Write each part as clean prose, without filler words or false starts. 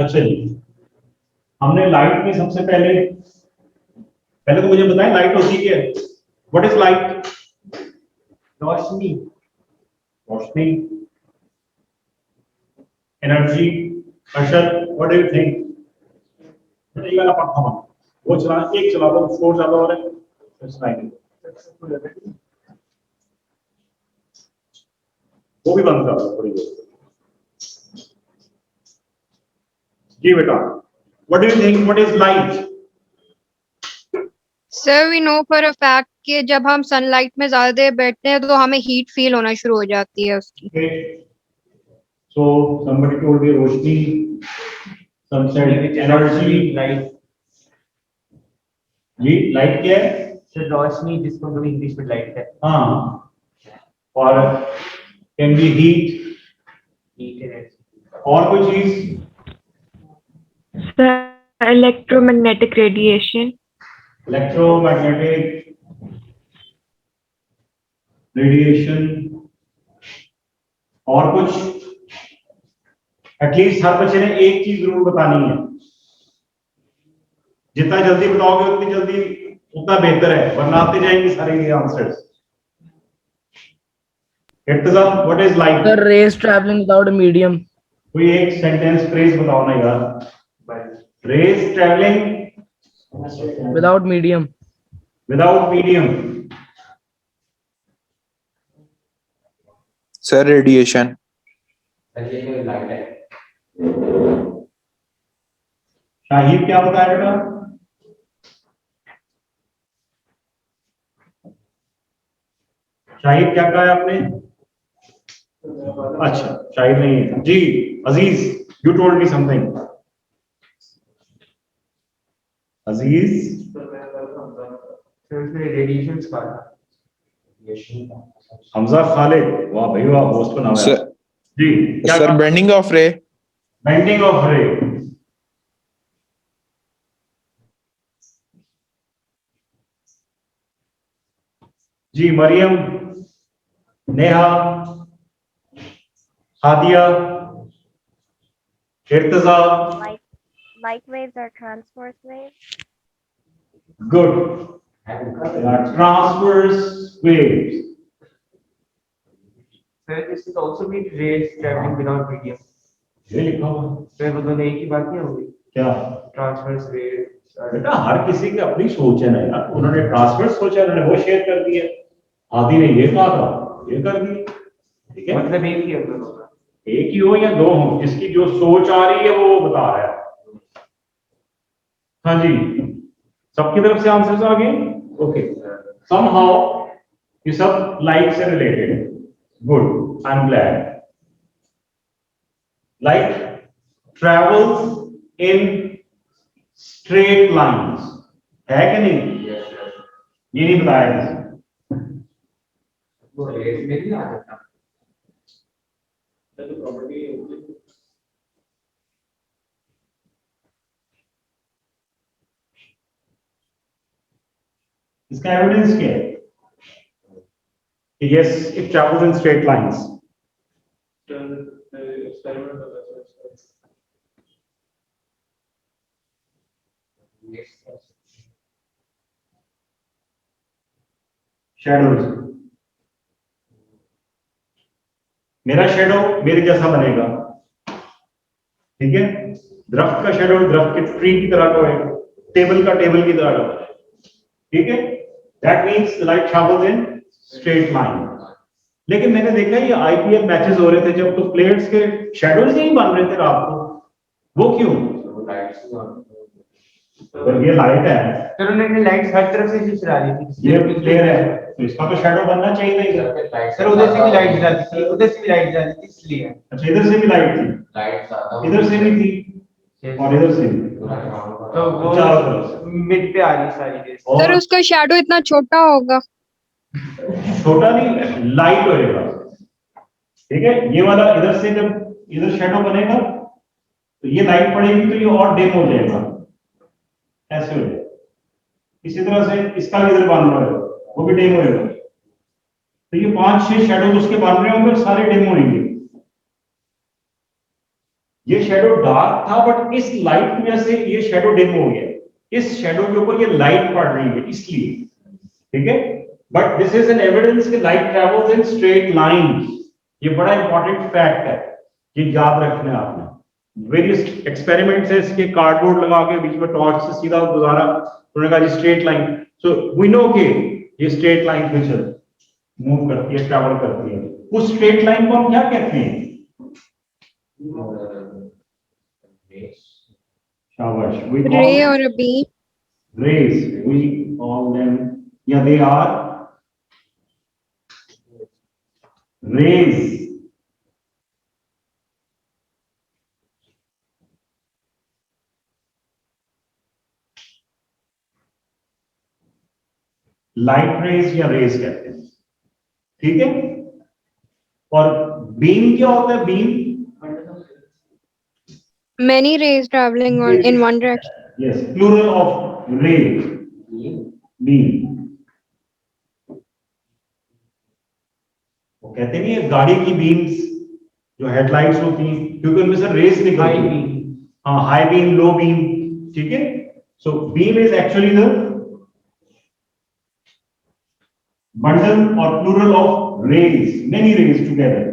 अच्छा जी, हमने लाइट में सबसे पहले पहले तो मुझे बताएं लाइट होती क्या है? What is light? रोशनी, रोशनी, energy. Ashar, what do you think? ये वाला पढ़ता हूं, वो चला एक चला दो, स्कोर ज्यादा हो रहा है वो भी बंद कर दो थोड़ी देर। जी बेटा, what do you think, what is light? Sir we know for a fact कि जब हम सनलाइट में ज्यादा देर बैठते हैं तो हमें हीट फील होना शुरू हो जाती है उसकी। Okay. So somebody told me रोशनी, some said energy, लाइट। जी लाइट क्या है? सर रोशनी, जिसको हम लोग इंग्लिश में लाइट कहते हाँ, और कैन बी हीट, हैं। और कोई चीज? Electromagnetic radiation. इलेक्ट्रोमैग्नेटिक रेडिएशन, और कुछ? एटलीस्ट हर बच्चे ने एक चीज जरूर बतानी है। जितना जल्दी बताओगे उतनी जल्दी उतना बेहतर है, वरना आते जाएंगे सारे ये answers. Irtiza, what is light? The rays traveling without a medium. कोई एक सेंटेंस फ्रेज बताओ ना यार। Rays traveling Without medium. Without medium. Sir radiation. Shahid क्या बताया बेटा? शाहिद क्या कहा है आपने? अच्छा, शाहिद नहीं है जी। Aziz, you told me something. Aziz, radiation का हमजा खालिद, वाह भाई वाह, होस्ट को नाम है सर जी। क्या sir bending of ray. Bending of ray. जी Maryam, Neha, Hadiya, इर्तिजा। Light waves are transverse waves. Good. Transverse waves. Sir, this is also mean rays traveling without medium. ये लिखा हुआ सर वो दोनों एक ही बात नहीं होगी? क्या? Transverse rays. बेटा हर किसी की अपनी सोच है ना यार, उन्होंने ट्रांसफर सोचा, उन्होंने वो शेयर कर दिया। आदि ने ये कहा था, ये कर दी, ठीक है? मतलब एक ही है दोनों का। एक ही हो या दो हो, जिसकी जो सोच आ रही है वो बता रहा है। हाँ जी, सबकी तरफ से आंसर्स आ गए? ओके, समहाउ ये सब लाइट से related. Good, I am glad. Light travels in straight lines, है कि नहीं? ये नहीं बताया किसी। वो रेज में भी आ जाता। इसका एविडेंस क्या है? Yes, it travels in straight lines. Shadows, मेरा शेडो मेरे जैसा बनेगा, ठीक है? दरख्त का शेडो दरख्त के ट्री की तरह का होगा, टेबल का टेबल की तरह का, ठीक है? That means the light travels in straight line. लेकिन मैंने देखा ये आईपीएल मैचेस हो रहे थे जब, तो प्लेयर्स के शेडोज नहीं बन रहे थे रात को, वो क्यों? तो ये लाइट है, सर उन्होंने लाइट्स हर तरफ से चला दी थी। ये प्लेयर है, तो इसका तो शेडो बनना चाहिए था इधर। सर उधर से भी लाइट जला दी थी, उधर से भी लाइट जला दी थी, इसलिए। अच्छा, इधर से भी लाइट थी, इधर से भी थी और इधर से भी, तो वो चारों तरफ से। मिड पे आ रही सारी रेज। सर उसका शैडो इतना छोटा होगा। छोटा नहीं, लाइट होएगा, ठीक है? ये वाला इधर से जब इधर शेडो बनेगा तो ये लाइट पड़ेगी तो ये और डिम हो जाएगा, ऐसे हो जाएगा। इसी तरह से इसका भी इधर बन रहा है, वो भी डिम होएगा। तो ये 5-6 शेडो उसके बन रहे होंगे, सारे डिम होंगे। ये शेडो डार्क था बट इस लाइट की वजह से ये शेडो डिम हो गया, इस शेडो के ऊपर ये लाइट पड़ रही है इसलिए, ठीक है। But this is an evidence कि light travels in straight lines. ये बड़ा इंपॉर्टेंट फैक्ट है, ये याद रखना है आपने। वेरियस एक्सपेरिमेंट्स है इसके, कार्डबोर्ड लगा के बीच में टॉर्च से सीधा गुजारा, उन्होंने कहा जी straight line, so we know के ये स्ट्रेट लाइन पे चल मूव करती है, ट्रैवल करती है। उस स्ट्रेट लाइन को हम क्या कहते हैं? शाबाश, we call ray or a beam. rays, we call them, yeah, they are rays. Light rays या रेज कहते हैं, ठीक है। और बीम क्या होता है? Beam Many rays traveling in one direction. Yes, plural of ray, beam. वो कहते नहीं है गाड़ी की बीम्स जो हेडलाइट्स होती हैं, क्योंकि उनमें से रेस निकलती है। हाँ, हाई बीम, लो बीम, ठीक है। So beam is actually the bundle or plural of rays, many rays together.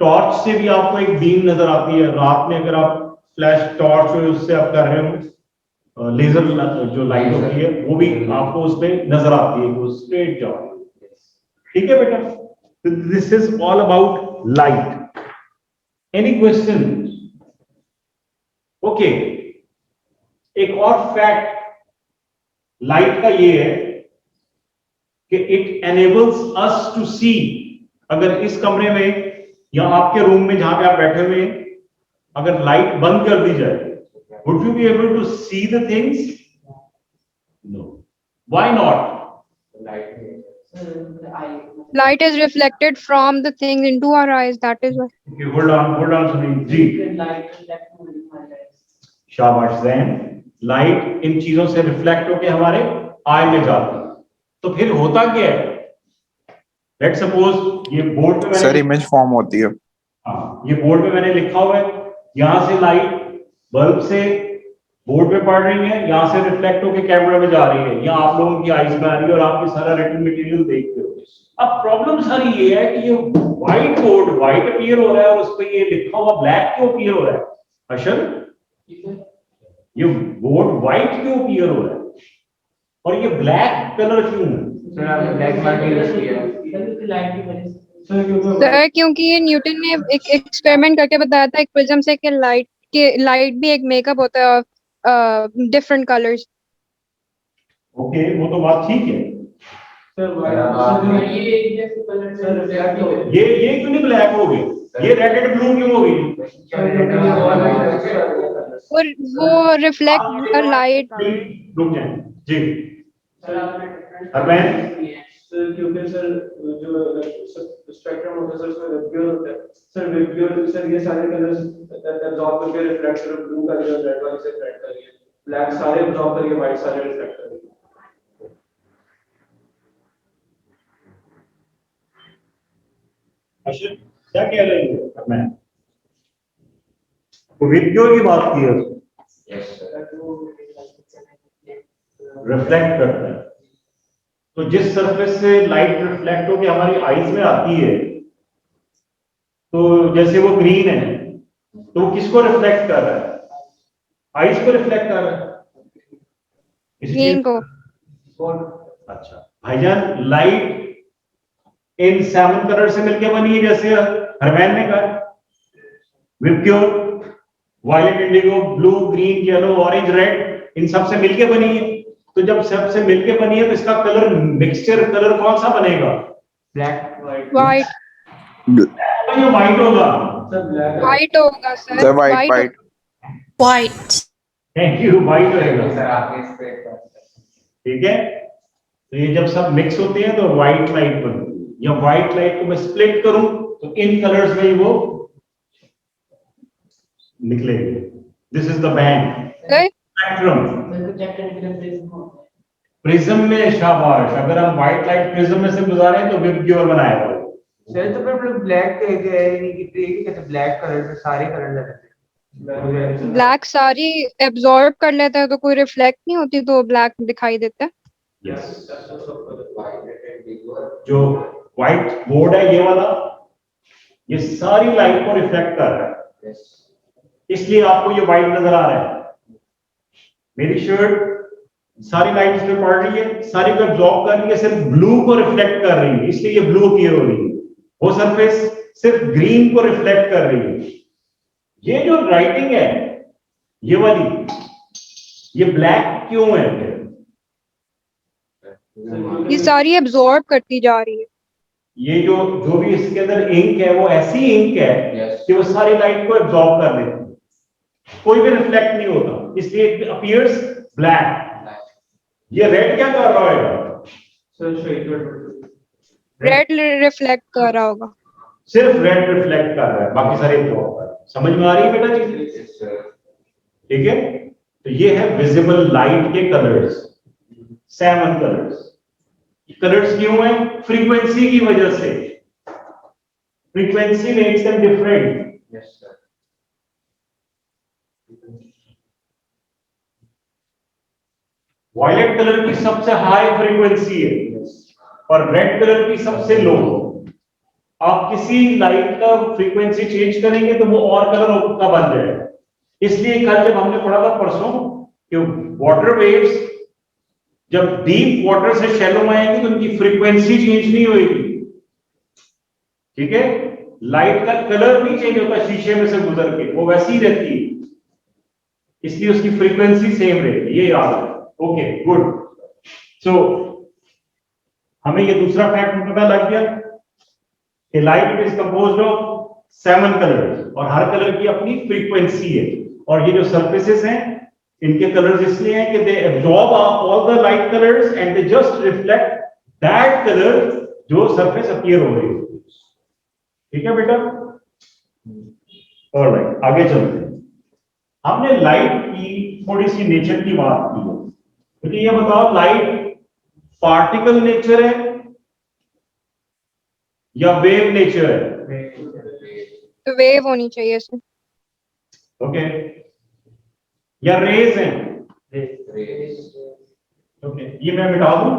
Torch से भी आपको एक बीम नजर आती है रात में, अगर आप फ्लैश टॉर्च हो उससे आप कर रहे हो, लेजर जो लाइट होती है वो भी आपको उसमें नजर आती है, वो स्ट्रेट जा रही है, ठीक है बेटा। This is all about light. Any question? Okay, एक और फैक्ट लाइट का ये है कि इट एनेबल्स अस टू सी। अगर इस कमरे में या आपके रूम में जहां पे आप बैठे हुए हैं, अगर लाइट बंद कर दी जाए, would you be able to see the things? No. Why not? Light is reflected from the things into our eyes. That is why. Okay, hold on Sunil ji. शाबाश जैन। लाइट इन चीजों से रिफ्लेक्ट होकर हमारे आई में जाती है। तो फिर होता क्या है? लेट्स सपोज ये बोर्ड पे सर इमेज फॉर्म होती है। हाँ, ये बोर्ड पे मैंने लिखा हुआ है, यहां से लाइट बल्ब से बोर्ड पे पड़ रही है, यहां से रिफ्लेक्ट होकर कैमरा में जा रही है, या आप लोगों की आईज में आ रही है और आप ये सारा रिटन मटेरियल देखते हो। अब प्रॉब्लम सारी ये है कि ये व्हाइट बोर्ड व्हाइट अपीयर हो रहा है और उस पर ये लिखा हुआ ब्लैक क्यों अपीयर हो रहा है? अशर, ये बोर्ड व्हाइट क्यों अपीयर हो रहा है और ये ब्लैक कलर क्यों है? सर क्योंकि ये न्यूटन ने एक एक्सपेरिमेंट करके बताया था एक प्रिज्म से कि लाइट भी एक मेकअप होता है ऑफ डिफरेंट कलर्स। ओके, वो तो बात ठीक है। ये क्यों नहीं ब्लैक हो गए? ये रेड एंड ब्लू क्यों हो गई? और वो रिफ्लेक्ट लाइट। रुक जाए जी। क्योंकि सर जो स्पेक्ट्रम होता है सर उसमें वेक्टर होता है सर, वेक्टर सर ये सारे कलर्स एब्जॉर्ब करके रिफ्लेक्ट कर, ब्लू का जो रेड वाले से रिफ्लेक्ट करिए, ब्लैक सारे एब्जॉर्ब करके व्हाइट सारे रिफ्लेक्ट करिए। अच्छा, क्या कह रहे हैं? मैं वेक्टर की बात की है, रिफ्लेक्ट करता है। तो जिस सरफेस से लाइट रिफ्लेक्ट होकर हमारी आईज में आती है, तो जैसे वो ग्रीन है तो वो किसको रिफ्लेक्ट कर रहा है? आईज को रिफ्लेक्ट कर रहा है, ग्रीन को। अच्छा भाईजान, लाइट इन 7 कलर से मिलकर बनी है, जैसे हरमैन ने कहा, VIBGYOR, violet, indigo, blue, green, yellow, orange, red, इन सब से मिलकर बनी है। तो जब सबसे मिलके बनी है तो इसका कलर मिक्सचर कलर कौन सा बनेगा? Black white. ये व्हाइट होगा। व्हाइट होगा sir. Sir white thank you, white रहेगा। ठीक है, तो ये जब सब मिक्स होते हैं तो व्हाइट लाइट बनती है। या व्हाइट लाइट को मैं स्प्लिट करूं तो इन कलर्स में ही वो निकलेगी। This is the band spectrum. Prism में शाबाश, अगर हम व्हाइट लाइट प्रिज्म में से गुजारें तो विपग्योर बनाएगा। सर तो फिर ब्लैक कह रहे नहीं कि ट्री के कहते ब्लैक कलर में सारे कलर लगते हैं ब्लैक सारी एब्जॉर्ब कर लेता है तो कोई रिफ्लेक्ट नहीं होती तो ब्लैक दिखाई देता है। यस, जो व्हाइट बोर्ड है ये वाला, ये सारी लाइट को रिफ्लेक्ट कर रहा है, इसलिए आपको ये व्हाइट नजर आ रहा है। मेरी शर्ट सारी लाइट पे पड़ रही है, सारी को एब्जॉर्ब कर रही है, सिर्फ ब्लू को रिफ्लेक्ट कर रही है, इसलिए ये ब्लू अपीयर हो रही है। वो सरफेस सिर्फ ग्रीन को रिफ्लेक्ट कर रही है। ये जो राइटिंग है ये वाली, ये ब्लैक क्यों है फिर? ये सारी एब्जॉर्ब करती जा रही है। ये जो भी इसके अंदर इंक है वो ऐसी इंक है कि वो सारी लाइट को एब्जॉर्ब कर लेती है, कोई भी रिफ्लेक्ट नहीं होता, इसलिए इट अपीयर्स ब्लैक। ये रेड क्या कर रहा है? रेड रिफ्लेक्ट कर रहा होगा। सिर्फ रेड रिफ्लेक्ट कर रहा है, बाकी सारे एब्जॉर्ब कर रहे हैं। समझ में आ रही है बेटा चीज? ठीक है, तो ये है विजिबल लाइट के कलर्स, 7 कलर्स। कलर्स क्यों है? फ्रीक्वेंसी की वजह से। Frequency makes them different. Violet colour की सबसे हाई फ्रीक्वेंसी है और रेड कलर की सबसे लो। आप किसी लाइट का फ्रीक्वेंसी चेंज करेंगे तो वो और कलर का बन जाएगा। इसलिए कल जब हमने पढ़ा था परसों कि वाटर वेव्स जब डीप वाटर से शैलो में आएंगी तो उनकी फ्रीक्वेंसी चेंज नहीं होगी। ठीक है, लाइट का कलर नहीं चेंज होता शीशे में से गुजर के, वो वैसी ही रहती है, इसलिए उसकी फ्रीक्वेंसी सेम रहेगी। ये याद है। Okay, good. सो हमें ये दूसरा फैक्ट पता लग गया कि light is composed of 7 colours और हर कलर की अपनी फ्रीक्वेंसी है। और ये जो सरफेसेस हैं इनके कलर्स इसलिए हैं कि they absorb all the light colours and they just reflect that colour जो सरफेस अपीयर हो रही है। ठीक है बेटा? ऑलराइट, आगे चलते हैं। हमने लाइट की थोड़ी सी नेचर की बात की है, तो ये बताओ लाइट पार्टिकल नेचर है या वेव नेचर है? तो वेव होनी चाहिए इसमें। ओके, या रेज हैं? ओके, ये मैं मिटा दूं?